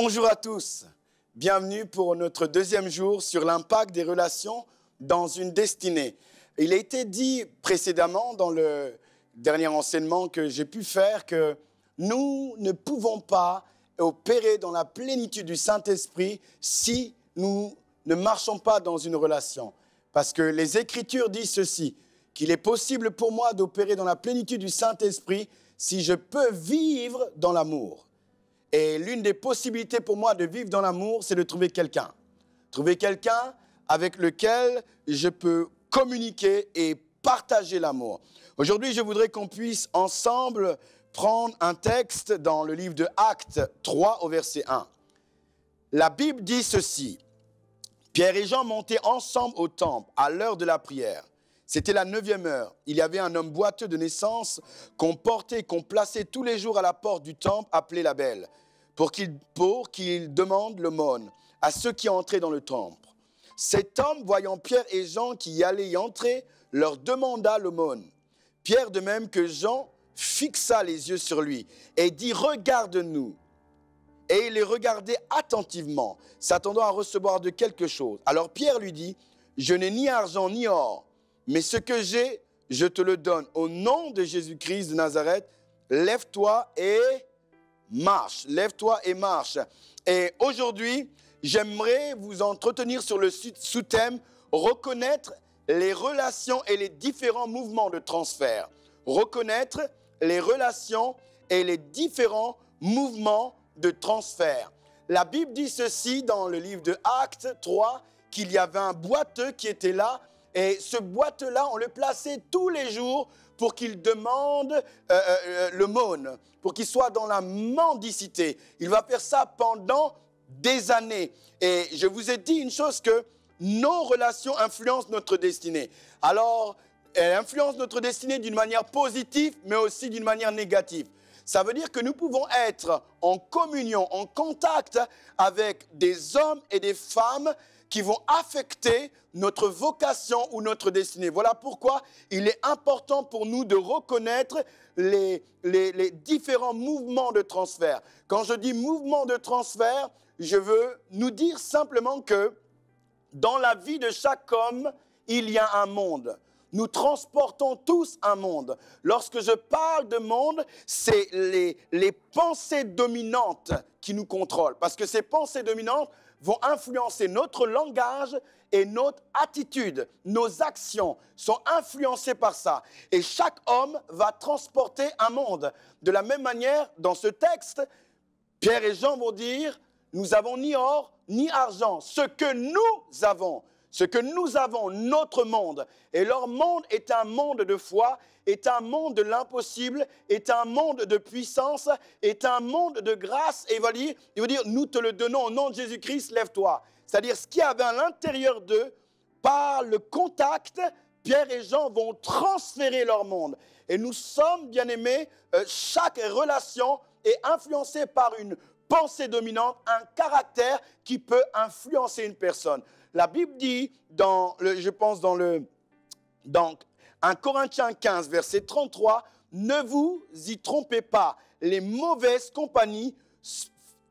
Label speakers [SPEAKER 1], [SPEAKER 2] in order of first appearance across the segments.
[SPEAKER 1] Bonjour à tous, bienvenue pour notre deuxième jour sur l'impact des relations dans une destinée. Il a été dit précédemment dans le dernier enseignement que j'ai pu faire que nous ne pouvons pas opérer dans la plénitude du Saint-Esprit si nous ne marchons pas dans une relation. Parce que les Écritures disent ceci, qu'il est possible pour moi d'opérer dans la plénitude du Saint-Esprit si je peux vivre dans l'amour. Et l'une des possibilités pour moi de vivre dans l'amour, c'est de trouver quelqu'un. Trouver quelqu'un avec lequel je peux communiquer et partager l'amour. Aujourd'hui, je voudrais qu'on puisse ensemble prendre un texte dans le livre de Actes 3 au verset 1. La Bible dit ceci. Pierre et Jean montaient ensemble au temple à l'heure de la prière. C'était la 9e heure. Il y avait un homme boiteux de naissance qu'on portait, qu'on plaçait tous les jours à la porte du temple appelé la Belle, pour qu'il demande l'aumône à ceux qui entraient dans le temple. Cet homme, voyant Pierre et Jean qui y allaient y entrer, leur demanda l'aumône. Pierre, de même que Jean, fixa les yeux sur lui et dit « Regarde-nous ». Et il les regardait attentivement, s'attendant à recevoir de quelque chose. Alors Pierre lui dit « Je n'ai ni argent ni or, mais ce que j'ai, je te le donne. Au nom de Jésus-Christ de Nazareth, lève-toi et marche. Lève-toi et marche. » Et aujourd'hui, j'aimerais vous entretenir sur le sous-thème « Reconnaître les relations et les différents mouvements de transfert. » Reconnaître les relations et les différents mouvements de transfert. La Bible dit ceci dans le livre de Actes 3, qu'il y avait un boiteux qui était là, et ce boiteux-là, on le plaçait tous les jours pour qu'il demande l'aumône, pour qu'il soit dans la mendicité. Il va faire ça pendant des années. Et je vous ai dit une chose, que nos relations influencent notre destinée. Alors, elles influencent notre destinée d'une manière positive, mais aussi d'une manière négative. Ça veut dire que nous pouvons être en communion, en contact avec des hommes et des femmes qui vont affecter notre vocation ou notre destinée. Voilà pourquoi il est important pour nous de reconnaître les différents mouvements de transfert. Quand je dis mouvement de transfert, je veux nous dire simplement que dans la vie de chaque homme, il y a un monde. Nous transportons tous un monde. Lorsque je parle de monde, c'est les pensées dominantes qui nous contrôlent. Parce que ces pensées dominantes vont influencer notre langage et notre attitude. Nos actions sont influencées par ça. Et chaque homme va transporter un monde. De la même manière, dans ce texte, Pierre et Jean vont dire, nous n'avons ni or ni argent. Ce que nous avons, notre monde, et leur monde est un monde de foi, est un monde de l'impossible, est un monde de puissance, est un monde de grâce. Et il va dire, nous te le donnons au nom de Jésus-Christ, lève-toi. C'est-à-dire ce qu'il y avait à l'intérieur d'eux, par le contact, Pierre et Jean vont transférer leur monde. Et nous sommes, bien-aimés, chaque relation est influencée par une pensée dominante, un caractère qui peut influencer une personne. La Bible dit, dans 1 Corinthiens 15, verset 33, « Ne vous y trompez pas, les mauvaises compagnies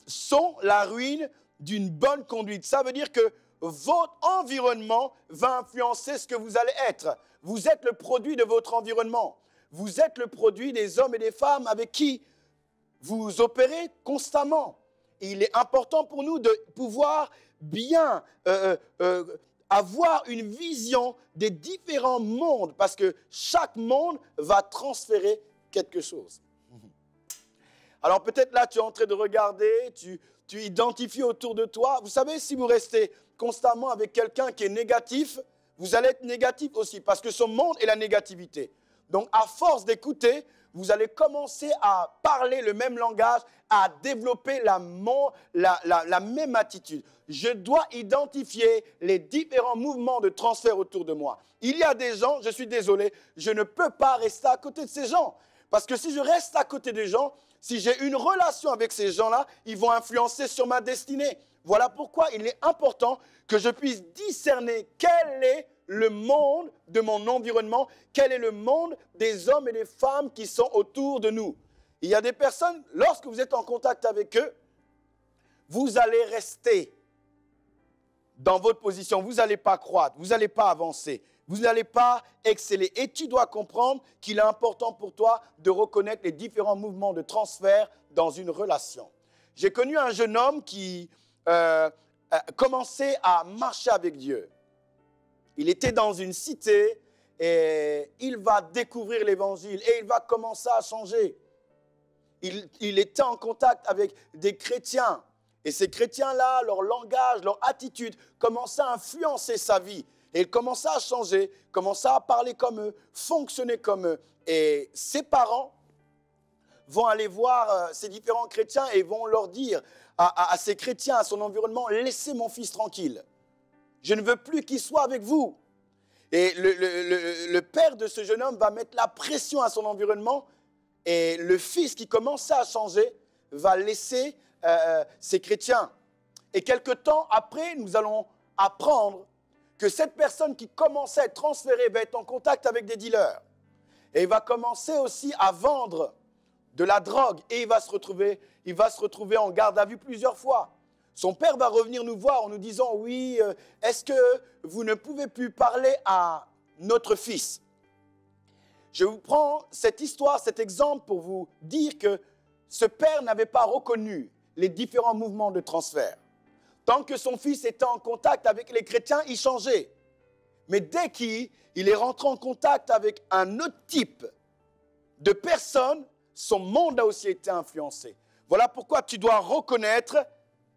[SPEAKER 1] sont la ruine d'une bonne conduite. » Ça veut dire que votre environnement va influencer ce que vous allez être. Vous êtes le produit de votre environnement. Vous êtes le produit des hommes et des femmes avec qui vous opérez constamment. Et il est important pour nous de pouvoir bien avoir une vision des différents mondes, parce que chaque monde va transférer quelque chose. Alors peut-être là, tu es en train de regarder, tu identifies autour de toi. Vous savez, si vous restez constamment avec quelqu'un qui est négatif, vous allez être négatif aussi, parce que son monde est la négativité. Donc à force d'écouter, vous allez commencer à parler le même langage, à développer la même attitude. Je dois identifier les différents mouvements de transfert autour de moi. Il y a des gens, je suis désolé, je ne peux pas rester à côté de ces gens. Parce que si je reste à côté des gens, si j'ai une relation avec ces gens-là, ils vont influencer sur ma destinée. Voilà pourquoi il est important que je puisse discerner quel est le monde de mon environnement, quel est le monde des hommes et des femmes qui sont autour de nous. Il y a des personnes, lorsque vous êtes en contact avec eux, vous allez rester dans votre position, vous n'allez pas croître, vous n'allez pas avancer, vous n'allez pas exceller. Et tu dois comprendre qu'il est important pour toi de reconnaître les différents mouvements de transfert dans une relation. J'ai connu un jeune homme qui commençait à marcher avec Dieu. Il était dans une cité et il va découvrir l'évangile et il va commencer à changer. Il était en contact avec des chrétiens. Et ces chrétiens-là, leur langage, leur attitude commençaient à influencer sa vie. Et il commençait à changer, commençait à parler comme eux, fonctionner comme eux. Et ses parents vont aller voir ces différents chrétiens et vont leur dire à ces chrétiens, à son environnement, laissez mon fils tranquille. Je ne veux plus qu'il soit avec vous. Et le père de ce jeune homme va mettre la pression à son environnement et le fils qui commençait à changer va laisser ces chrétiens. Et quelque temps après, nous allons apprendre que cette personne qui commençait à être transférée va être en contact avec des dealers. Et il va commencer aussi à vendre de la drogue et il va se retrouver en garde à vue plusieurs fois. Son père va revenir nous voir en nous disant « Oui, est-ce que vous ne pouvez plus parler à notre fils ?» Je vous prends cette histoire, cet exemple pour vous dire que ce père n'avait pas reconnu les différents mouvements de transfert. Tant que son fils était en contact avec les chrétiens, il changeait. Mais dès qu'il est rentré en contact avec un autre type de personne, son monde a aussi été influencé. Voilà pourquoi tu dois reconnaître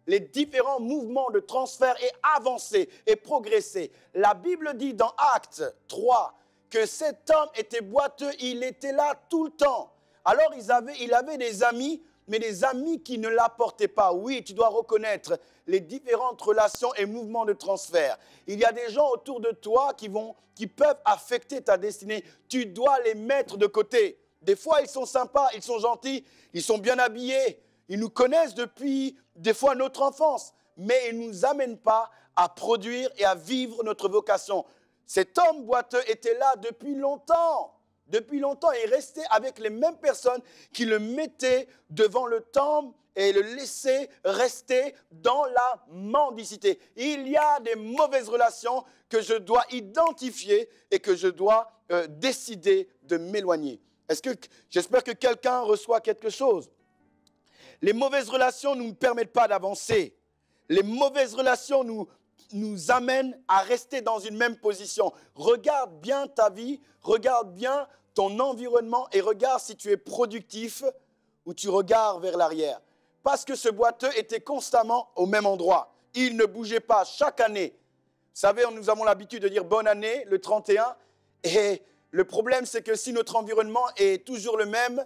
[SPEAKER 1] les différents mouvements de transfert et avancer et progresser. La Bible dit dans Actes 3 que cet homme était boiteux, il était là tout le temps. Alors il avait des amis, mais des amis qui ne l'apportaient pas. Oui, tu dois reconnaître les différentes relations et mouvements de transfert. Il y a des gens autour de toi qui peuvent affecter ta destinée. Tu dois les mettre de côté. Des fois, ils sont sympas, ils sont gentils, ils sont bien habillés. Ils nous connaissent depuis, des fois, notre enfance. Mais ils ne nous amènent pas à produire et à vivre notre vocation. Cet homme boiteux était là depuis longtemps. Depuis longtemps, il restait avec les mêmes personnes qui le mettaient devant le temple et le laissaient rester dans la mendicité. Il y a des mauvaises relations que je dois identifier et que je dois décider de m'éloigner. J'espère que quelqu'un reçoit quelque chose. Les mauvaises relations ne nous permettent pas d'avancer. Les mauvaises relations nous amènent à rester dans une même position. Regarde bien ta vie, regarde bien ton environnement et regarde si tu es productif ou tu regardes vers l'arrière. Parce que ce boiteux était constamment au même endroit. Il ne bougeait pas chaque année. Vous savez, nous avons l'habitude de dire bonne année, le 31. Et le problème, c'est que si notre environnement est toujours le même,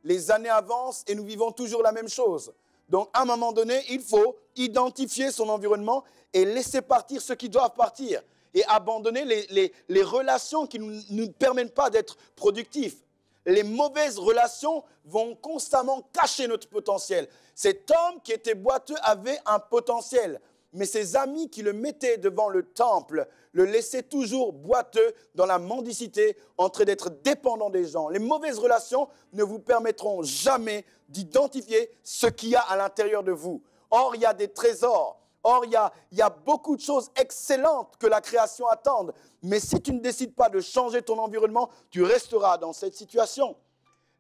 [SPEAKER 1] les années avancent et nous vivons toujours la même chose. Donc, à un moment donné, il faut identifier son environnement et laisser partir ceux qui doivent partir et abandonner les relations qui ne nous permettent pas d'être productifs. Les mauvaises relations vont constamment cacher notre potentiel. Cet homme qui était boiteux avait un potentiel, mais ses amis qui le mettaient devant le temple le laissaient toujours boiteux dans la mendicité, en train d'être dépendant des gens. Les mauvaises relations ne vous permettront jamais d'identifier ce qu'il y a à l'intérieur de vous. Or, il y a des trésors. Or, il y a beaucoup de choses excellentes que la création attend. Mais si tu ne décides pas de changer ton environnement, tu resteras dans cette situation.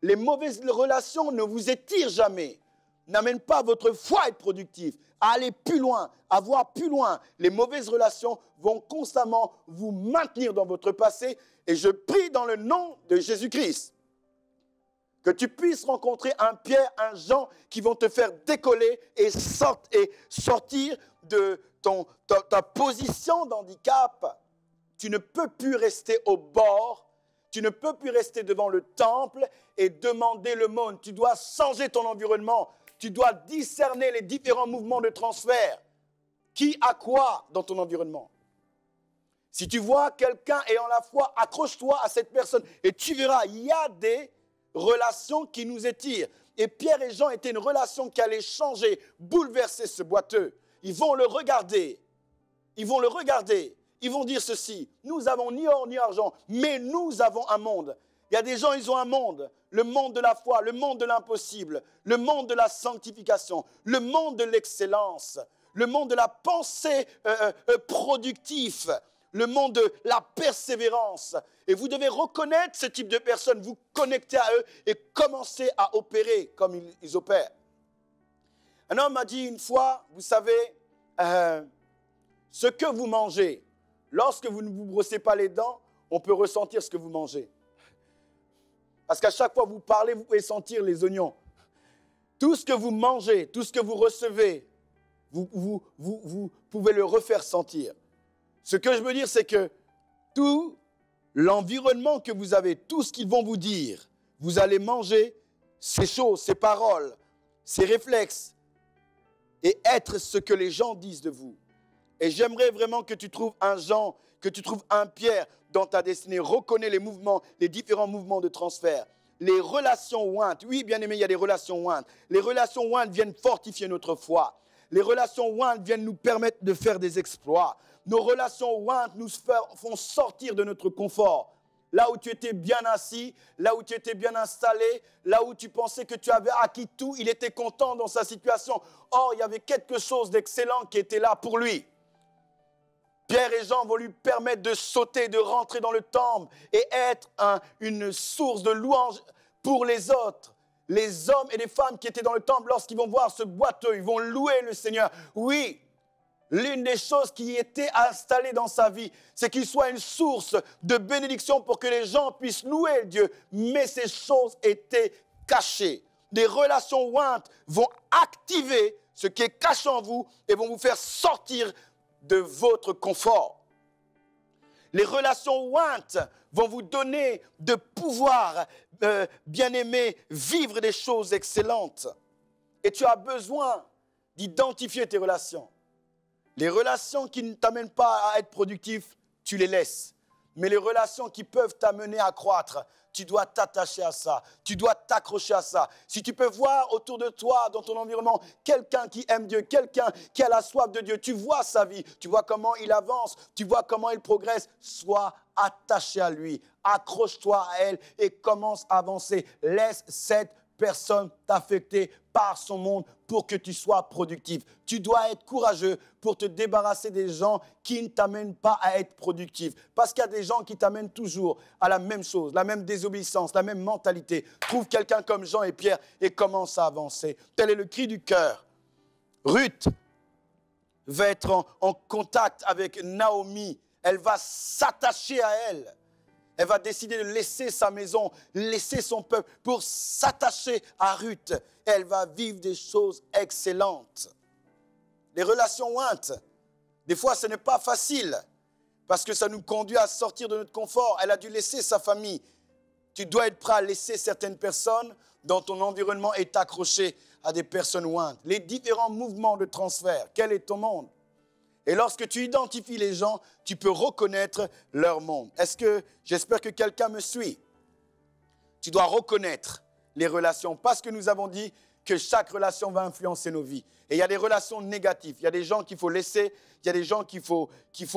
[SPEAKER 1] Les mauvaises relations ne vous étirent jamais. N'amènent pas votre foi à être productif, à aller plus loin, à voir plus loin. Les mauvaises relations vont constamment vous maintenir dans votre passé. Et je prie dans le nom de Jésus-Christ que tu puisses rencontrer un Pierre, un Jean qui vont te faire décoller et sortir de ta position d'handicap. Tu ne peux plus rester au bord, tu ne peux plus rester devant le temple et demander le monde. Tu dois changer ton environnement, tu dois discerner les différents mouvements de transfert. Qui a quoi dans ton environnement? Si tu vois quelqu'un ayant la foi, accroche-toi à cette personne et tu verras, il y a des relations qui nous étirent. Et Pierre et Jean étaient une relation qui allait changer, bouleverser ce boiteux. Ils vont le regarder. Ils vont le regarder. Ils vont dire ceci. Nous avons ni or ni argent, mais nous avons un monde. Il y a des gens, ils ont un monde. Le monde de la foi, le monde de l'impossible, le monde de la sanctification, le monde de l'excellence, le monde de la pensée productive, le monde de la persévérance. Et vous devez reconnaître ce type de personnes, vous connecter à eux et commencer à opérer comme ils opèrent. Un homme m'a dit une fois, vous savez, ce que vous mangez, lorsque vous ne vous brossez pas les dents, on peut ressentir ce que vous mangez. Parce qu'à chaque fois que vous parlez, vous pouvez sentir les oignons. Tout ce que vous mangez, tout ce que vous recevez, vous pouvez le refaire sentir. Ce que je veux dire, c'est que tout l'environnement que vous avez, tout ce qu'ils vont vous dire, vous allez manger ces choses, ces paroles, ces réflexes et être ce que les gens disent de vous. Et j'aimerais vraiment que tu trouves un Jean, que tu trouves un Pierre dans ta destinée. Reconnais les mouvements, les différents mouvements de transfert. Les relations ointes. Oui, bien aimé, il y a des relations ointes. Les relations ointes viennent fortifier notre foi. Les relations ointes viennent nous permettre de faire des exploits. Nos relations ointes nous font sortir de notre confort. Là où tu étais bien assis, là où tu étais bien installé, là où tu pensais que tu avais acquis tout, il était content dans sa situation. Or, il y avait quelque chose d'excellent qui était là pour lui. Pierre et Jean vont lui permettre de sauter, de rentrer dans le temple et être une source de louange pour les autres. Les hommes et les femmes qui étaient dans le temple, lorsqu'ils vont voir ce boiteux, ils vont louer le Seigneur. Oui, l'une des choses qui était installée dans sa vie, c'est qu'il soit une source de bénédiction pour que les gens puissent louer Dieu. Mais ces choses étaient cachées. Des relations ointes vont activer ce qui est caché en vous et vont vous faire sortir de votre confort. Les relations ointes vont vous donner de pouvoir, bien-aimé, vivre des choses excellentes. Et tu as besoin d'identifier tes relations. Les relations qui ne t'amènent pas à être productif, tu les laisses. Mais les relations qui peuvent t'amener à croître, tu dois t'attacher à ça. Tu dois t'accrocher à ça. Si tu peux voir autour de toi, dans ton environnement, quelqu'un qui aime Dieu, quelqu'un qui a la soif de Dieu, tu vois sa vie, tu vois comment il avance, tu vois comment il progresse, sois attaché à lui. Accroche-toi à elle et commence à avancer. Laisse cette personne t'affecter par son monde pour que tu sois productif. Tu dois être courageux pour te débarrasser des gens qui ne t'amènent pas à être productif. Parce qu'il y a des gens qui t'amènent toujours à la même chose, la même désobéissance, la même mentalité. Trouve quelqu'un comme Jean et Pierre et commence à avancer. Tel est le cri du cœur. Ruth va être en contact avec Naomi. Elle va s'attacher à elle. Elle va décider de laisser sa maison, laisser son peuple pour s'attacher à Ruth. Elle va vivre des choses excellentes. Les relations ointes, des fois ce n'est pas facile parce que ça nous conduit à sortir de notre confort. Elle a dû laisser sa famille. Tu dois être prêt à laisser certaines personnes dans ton environnement et t'accrocher à des personnes ointes. Les différents mouvements de transfert, quel est ton monde ? Et lorsque tu identifies les gens, tu peux reconnaître leur monde. J'espère que quelqu'un me suit. Tu dois reconnaître les relations parce que nous avons dit que chaque relation va influencer nos vies. Et il y a des relations négatives. Il y a des gens qu'il faut laisser, il y a des gens qu'il faut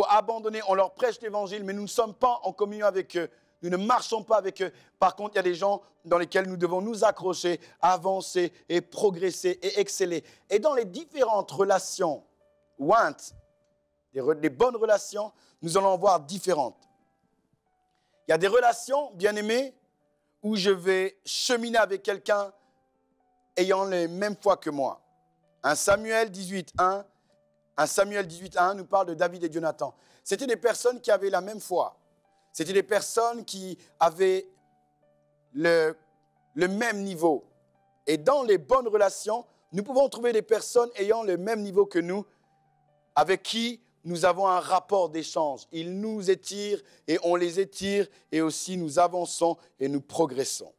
[SPEAKER 1] abandonner. On leur prêche l'évangile, mais nous ne sommes pas en communion avec eux. Nous ne marchons pas avec eux. Par contre, il y a des gens dans lesquels nous devons nous accrocher, avancer et progresser et exceller. Et dans les différentes relations ointes, des bonnes relations, nous allons en voir différentes. Il y a des relations, bien aimées, où je vais cheminer avec quelqu'un ayant les mêmes foi que moi. 1 Samuel 18:1 nous parle de David et Jonathan. C'était des personnes qui avaient la même foi. C'était des personnes qui avaient le même niveau. Et dans les bonnes relations, nous pouvons trouver des personnes ayant le même niveau que nous, avec qui nous avons un rapport d'échange. Ils nous étirent et on les étire et aussi nous avançons et nous progressons.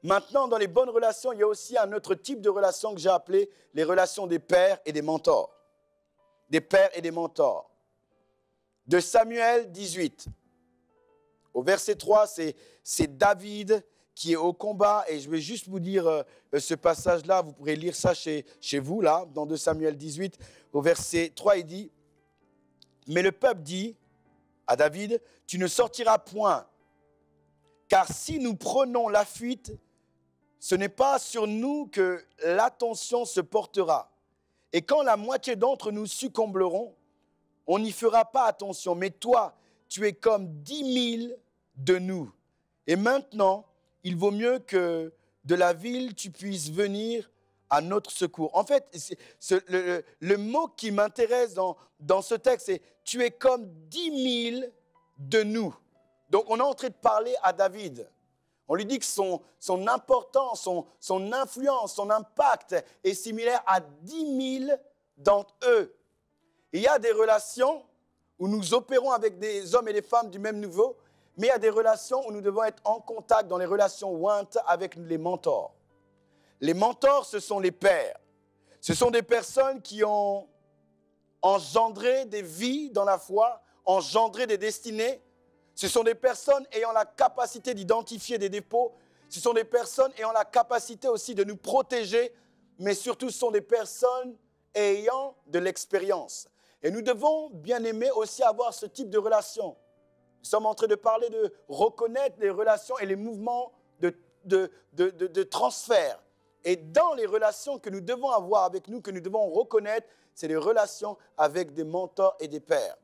[SPEAKER 1] Maintenant, dans les bonnes relations, il y a aussi un autre type de relation que j'ai appelé les relations des pères et des mentors. Des pères et des mentors. De Samuel 18, au verset 3, c'est David qui est au combat. Et je vais juste vous dire ce passage-là. Vous pourrez lire ça chez vous, là, dans 2 Samuel 18. Au verset 3, il dit « Mais le peuple dit à David, tu ne sortiras point, Car si nous prenons la fuite, ce n'est pas sur nous que l'attention se portera. Et quand la moitié d'entre nous succomberont, on n'y fera pas attention. Mais toi, tu es comme 10 000 de nous. Et maintenant, il vaut mieux que de la ville, tu puisses venir à notre secours. En fait, le mot qui m'intéresse dans ce texte, c'est « tu es comme 10 000 de nous ». Donc, on est en train de parler à David. On lui dit que son importance, son influence, son impact est similaire à 10 000 d'entre eux. Il y a des relations où nous opérons avec des hommes et des femmes du même niveau, mais il y a des relations où nous devons être en contact dans les relations ointes avec les mentors. Les mentors, ce sont les pères. Ce sont des personnes qui ont engendré des vies dans la foi, engendré des destinées. Ce sont des personnes ayant la capacité d'identifier des défauts. Ce sont des personnes ayant la capacité aussi de nous protéger, mais surtout ce sont des personnes ayant de l'expérience. Et nous devons, bien aimer, aussi avoir ce type de relation. Nous sommes en train de parler de reconnaître les relations et les mouvements de transfert. Et dans les relations que nous devons avoir avec nous, que nous devons reconnaître, c'est les relations avec des mentors et des pères.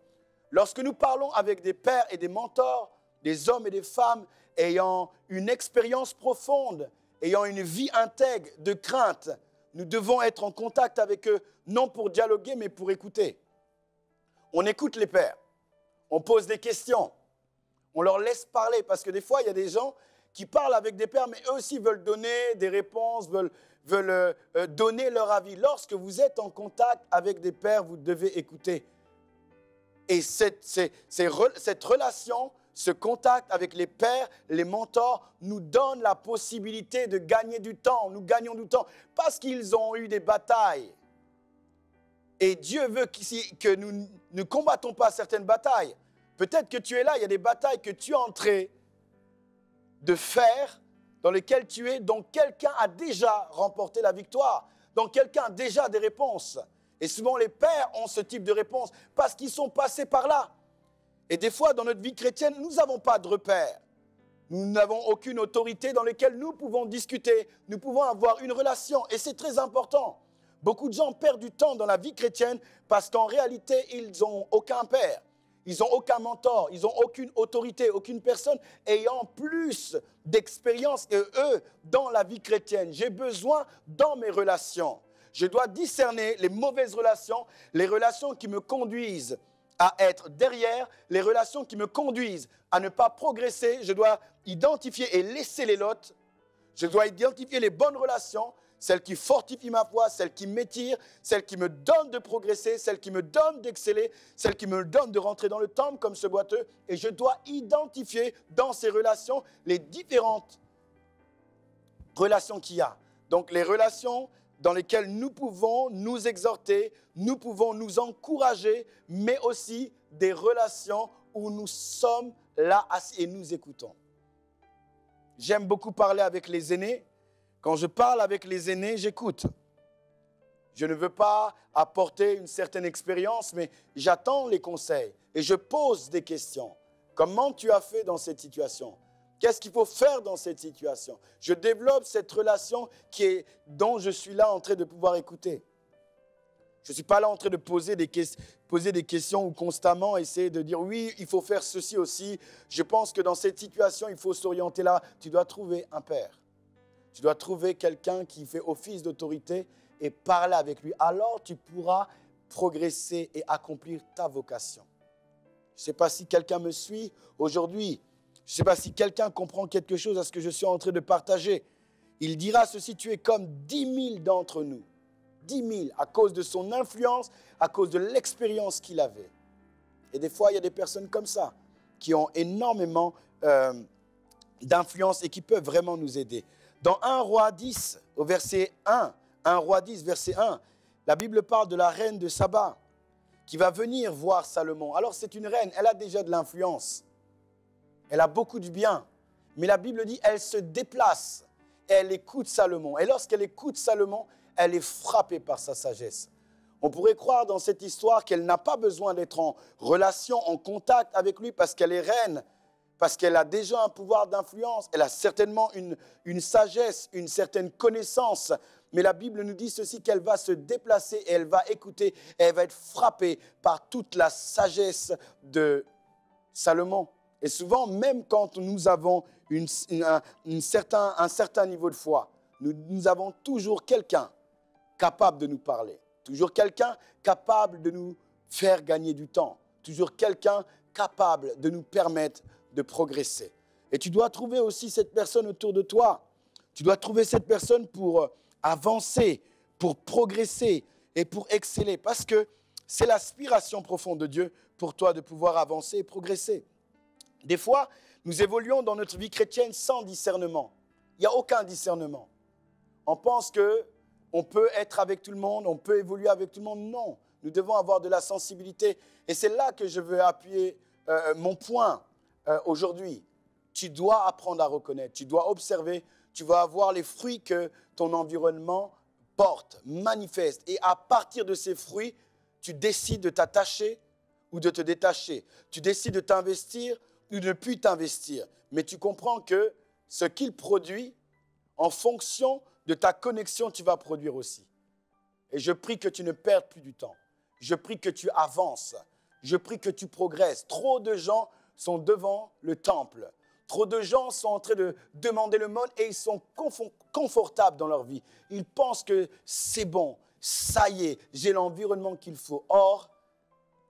[SPEAKER 1] Lorsque nous parlons avec des pères et des mentors, des hommes et des femmes ayant une expérience profonde, ayant une vie intègre de crainte, nous devons être en contact avec eux, non pour dialoguer, mais pour écouter. On écoute les pères, on pose des questions, on leur laisse parler, parce que des fois, il y a des gens qui parlent avec des pères, mais eux aussi veulent donner des réponses, veulent donner leur avis. Lorsque vous êtes en contact avec des pères, vous devez écouter. Et cette relation, ce contact avec les pères, les mentors, nous donne la possibilité de gagner du temps. Nous gagnons du temps parce qu'ils ont eu des batailles. Et Dieu veut que nous ne combattons pas certaines batailles. Peut-être que tu es là, il y a des batailles que tu es en train de faire, dans lesquelles tu es, dont quelqu'un a déjà remporté la victoire, dont quelqu'un a déjà des réponses. Et souvent, les pères ont ce type de réponse parce qu'ils sont passés par là. Et des fois, dans notre vie chrétienne, nous n'avons pas de repères. Nous n'avons aucune autorité dans laquelle nous pouvons discuter, nous pouvons avoir une relation. Et c'est très important. Beaucoup de gens perdent du temps dans la vie chrétienne parce qu'en réalité, ils n'ont aucun père. Ils n'ont aucun mentor, ils n'ont aucune autorité, aucune personne ayant plus d'expérience que eux dans la vie chrétienne. J'ai besoin dans mes relations. Je dois discerner les mauvaises relations, les relations qui me conduisent à être derrière, les relations qui me conduisent à ne pas progresser. Je dois identifier et laisser les lots. Je dois identifier les bonnes relations, celles qui fortifient ma foi, celles qui m'étirent, celles qui me donnent de progresser, celles qui me donnent d'exceller, celles qui me donnent de rentrer dans le temple comme ce boiteux. Et je dois identifier dans ces relations les différentes relations qu'il y a. Donc les relations dans lesquelles nous pouvons nous exhorter, nous pouvons nous encourager, mais aussi des relations où nous sommes là assis et nous écoutons. J'aime beaucoup parler avec les aînés. Quand je parle avec les aînés, j'écoute. Je ne veux pas apporter une certaine expérience, mais j'attends les conseils et je pose des questions. Comment tu as fait dans cette situation ? Qu'est-ce qu'il faut faire dans cette situation? Je développe cette relation dont je suis là en train de pouvoir écouter. Je ne suis pas là en train de poser des questions ou constamment essayer de dire oui, il faut faire ceci aussi. Je pense que dans cette situation, il faut s'orienter là. Tu dois trouver un père. Tu dois trouver quelqu'un qui fait office d'autorité et parler avec lui. Alors tu pourras progresser et accomplir ta vocation. Je ne sais pas si quelqu'un me suit aujourd'hui. Je ne sais pas si quelqu'un comprend quelque chose à ce que je suis en train de partager. Il dira ceci, tu es comme 10 000 d'entre nous. 10 000 à cause de son influence, à cause de l'expérience qu'il avait. Et des fois, il y a des personnes comme ça qui ont énormément d'influence et qui peuvent vraiment nous aider. Dans 1 Roi 10, au verset 1, 1 Roi 10, verset 1, la Bible parle de la reine de Saba qui va venir voir Salomon. Alors c'est une reine, elle a déjà de l'influence. Elle a beaucoup de bien. Mais la Bible dit, elle se déplace et elle écoute Salomon. Et lorsqu'elle écoute Salomon, elle est frappée par sa sagesse. On pourrait croire dans cette histoire qu'elle n'a pas besoin d'être en relation, en contact avec lui parce qu'elle est reine. parce qu'elle a déjà un pouvoir d'influence, elle a certainement une sagesse, une certaine connaissance. Mais la Bible nous dit ceci, qu'elle va se déplacer et elle va écouter, et elle va être frappée par toute la sagesse de Salomon. Et souvent, même quand nous avons un certain niveau de foi, nous avons toujours quelqu'un capable de nous parler, toujours quelqu'un capable de nous faire gagner du temps, toujours quelqu'un capable de nous permettre de progresser. Et tu dois trouver aussi cette personne autour de toi. Tu dois trouver cette personne pour avancer, pour progresser et pour exceller. Parce que c'est l'aspiration profonde de Dieu pour toi de pouvoir avancer et progresser. Des fois, nous évoluons dans notre vie chrétienne sans discernement. Il n'y a aucun discernement. On pense qu'on peut être avec tout le monde, on peut évoluer avec tout le monde. Non, nous devons avoir de la sensibilité. Et c'est là que je veux appuyer mon point aujourd'hui. Tu dois apprendre à reconnaître, tu dois observer, tu vas avoir les fruits que ton environnement porte, manifeste. Et à partir de ces fruits, tu décides de t'attacher ou de te détacher. Tu décides de t'investir ou de ne plus t'investir. Mais tu comprends que ce qu'il produit, en fonction de ta connexion, tu vas produire aussi. Et je prie que tu ne perdes plus du temps. Je prie que tu avances. Je prie que tu progresses. Trop de gens sont devant le temple. Trop de gens sont en train de demander le monde et ils sont confortables dans leur vie. Ils pensent que c'est bon, ça y est, j'ai l'environnement qu'il faut. Or,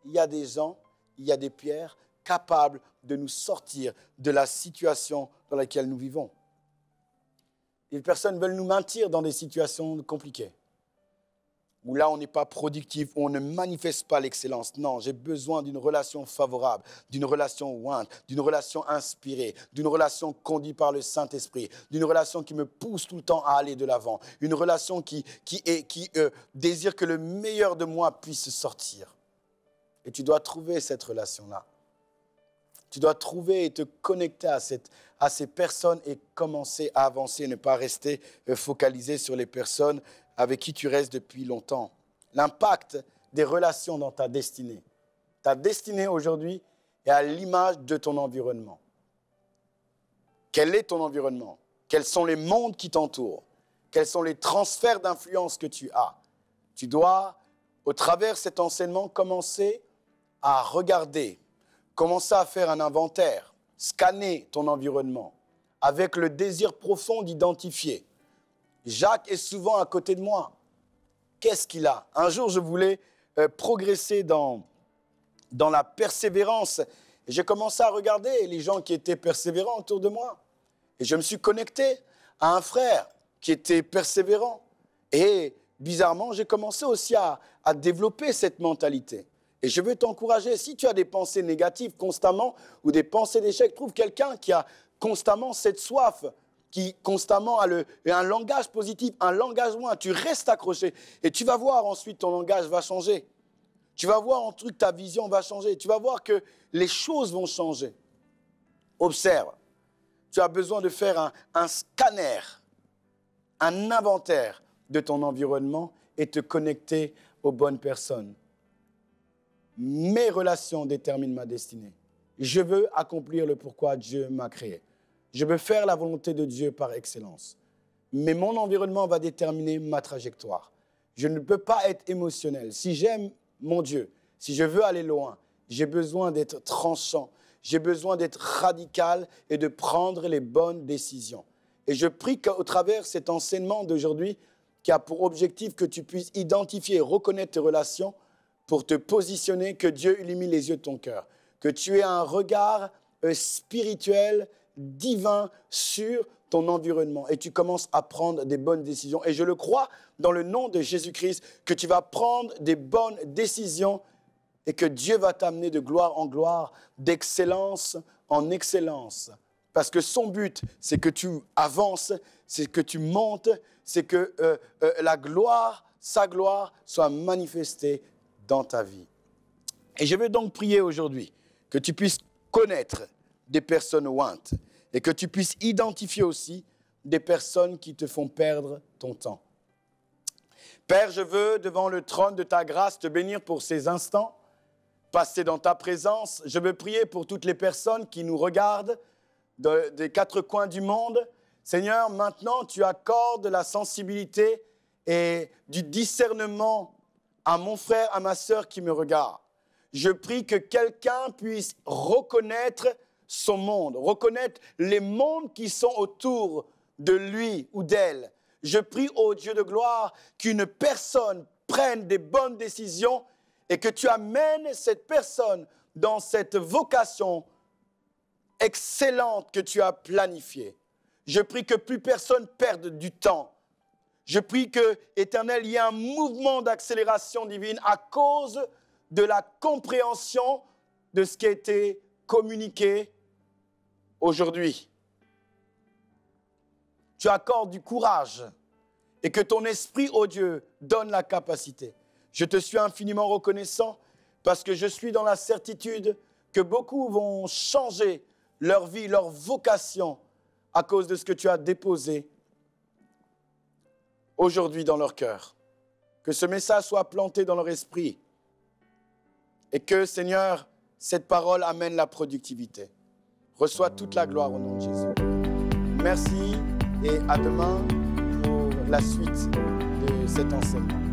[SPEAKER 1] il y a des gens, il y a des pierres capables de nous sortir de la situation dans laquelle nous vivons. Les personnes veulent nous maintenir dans des situations compliquées, où là, on n'est pas productif, où on ne manifeste pas l'excellence. Non, j'ai besoin d'une relation favorable, d'une relation ointe, d'une relation inspirée, d'une relation conduite par le Saint-Esprit, d'une relation qui me pousse tout le temps à aller de l'avant, une relation qui désire que le meilleur de moi puisse sortir. Et tu dois trouver cette relation-là. Tu dois trouver et te connecter à ces personnes et commencer à avancer, ne pas rester focalisé sur les personnes avec qui tu restes depuis longtemps. L'impact des relations dans ta destinée. Ta destinée aujourd'hui est à l'image de ton environnement. Quel est ton environnement? Quels sont les mondes qui t'entourent? Quels sont les transferts d'influence que tu as? Tu dois, au travers de cet enseignement, commencer à regarder, commencer à faire un inventaire, scanner ton environnement avec le désir profond d'identifier. Jacques est souvent à côté de moi. Qu'est-ce qu'il a? Un jour, je voulais progresser dans la persévérance. Et j'ai commencé à regarder les gens qui étaient persévérants autour de moi. Et je me suis connecté à un frère qui était persévérant. Et bizarrement, j'ai commencé aussi à développer cette mentalité. Et je veux t'encourager, si tu as des pensées négatives constamment ou des pensées d'échec, trouve quelqu'un qui a constamment cette soif, qui constamment a un langage positif, un langage moins. Tu restes accroché et tu vas voir ensuite ton langage va changer. Tu vas voir en truc ta vision va changer. Tu vas voir que les choses vont changer. Observe. Tu as besoin de faire un scanner, un inventaire de ton environnement et te connecter aux bonnes personnes. Mes relations déterminent ma destinée. Je veux accomplir le pourquoi Dieu m'a créé. Je veux faire la volonté de Dieu par excellence. Mais mon environnement va déterminer ma trajectoire. Je ne peux pas être émotionnel. Si j'aime mon Dieu, si je veux aller loin, j'ai besoin d'être tranchant. J'ai besoin d'être radical et de prendre les bonnes décisions. Et je prie qu'au travers de cet enseignement d'aujourd'hui, qui a pour objectif que tu puisses identifier et reconnaître tes relations pour te positionner, que Dieu illumine les yeux de ton cœur, que tu aies un regard spirituel, divin sur ton environnement et tu commences à prendre des bonnes décisions. Et je le crois dans le nom de Jésus-Christ que tu vas prendre des bonnes décisions et que Dieu va t'amener de gloire en gloire, d'excellence en excellence. Parce que son but, c'est que tu avances, c'est que tu montes, c'est que la gloire, sa gloire, soit manifestée dans ta vie. Et je vais donc prier aujourd'hui que tu puisses connaître des personnes ointes et que tu puisses identifier aussi des personnes qui te font perdre ton temps. Père, je veux devant le trône de ta grâce te bénir pour ces instants passer dans ta présence. Je veux prier pour toutes les personnes qui nous regardent des quatre coins du monde. Seigneur, maintenant, tu accordes la sensibilité et du discernement à mon frère, à ma sœur qui me regarde. Je prie que quelqu'un puisse reconnaître son monde, reconnaître les mondes qui sont autour de lui ou d'elle. Je prie, ô Dieu de gloire, qu'une personne prenne des bonnes décisions et que tu amènes cette personne dans cette vocation excellente que tu as planifiée. Je prie que plus personne perde du temps. Je prie que, Éternel, il y ait un mouvement d'accélération divine à cause de la compréhension de ce qui a été communiqué aujourd'hui. Tu accordes du courage et que ton esprit, ô Dieu, donne la capacité. Je te suis infiniment reconnaissant parce que je suis dans la certitude que beaucoup vont changer leur vie, leur vocation à cause de ce que tu as déposé aujourd'hui dans leur cœur. Que ce message soit planté dans leur esprit et que, Seigneur, cette parole amène la productivité. Reçois toute la gloire au nom de Jésus. Merci et à demain pour la suite de cet enseignement.